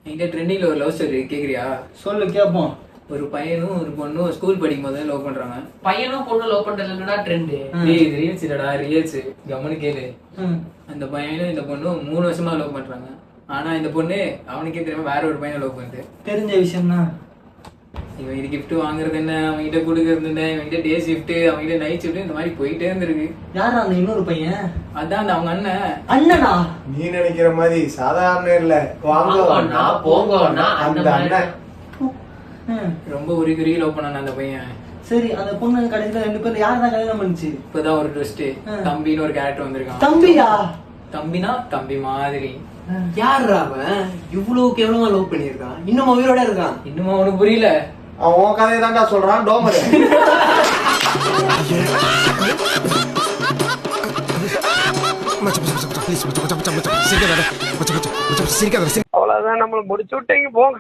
என்கிட்ட ட்ரெண்டிங்ல ஒரு லவ் ஸ்டோரி கேக்குறியா? சொல்லு கேட்போம். ஒரு பையனும் ஒரு பொண்ணும் ஸ்கூல் படிக்கும் போது லவ் பண்றாங்க. பையனும் பொண்ணு லவ் பண்றதுலடா ட்ரெண்ட். இது ரீல்ஸ் இல்லடா, ரியல்ஸ். கம்முனு கேளு. அந்த பையனும் இந்த பொண்ணும் 3 வருஷமா லவ் பண்றாங்க. ஆனா இந்த பொண்ணு அவனுக்கே தெரியாம வேற ஒரு பையனை லவ் பண்ணுது. தெரிஞ்ச விஷயம் தான். இவன் இது கிஃப்ட் வாங்குறது என்ன, அவன்கிட்ட கொடுக்கறது என்ன, இவன்கிட்ட டே ஷிஃப்ட், அவன்கிட்ட நைட் ஷிஃப்ட், இந்த மாதிரி போயிட்டே இருந்திருக்கு. யாரா அந்த இன்னொரு பையன்? அதான் அந்த அவங்க அண்ணன். அண்ணனா? நீ நினைக்கிற மாதிரி சாதாரண இல்ல. வாங்கோண்ணா போங்கோண்ணா அந்த அண்ணன். ரொம்ப உருகி லவ் பண்ணான அந்த பையன். சரி, அந்த பொண்ணு கடைசியில 2 பேர் யார் தான் கல்யாணம் பண்ணுச்சு? இப்பதான் ஒரு ட்விஸ்ட். தம்பின்னு ஒரு கேரக்டர் வந்திருக்கான். தம்பியா? தம்பினா தம்பி மாதிரி. யாருடா அவன்? இவ்வளவு கேவலமா லவ் பண்ணிருக்கான், இன்னும் உயிரோட இருக்கான். இன்னுமா உனக்கு புரியல? அவன் உன் கதையை தான்டா சொல்றான். டோமரு அவ்வளவுதான், நம்மள முடிச்சு விட்டீங்க போங்க.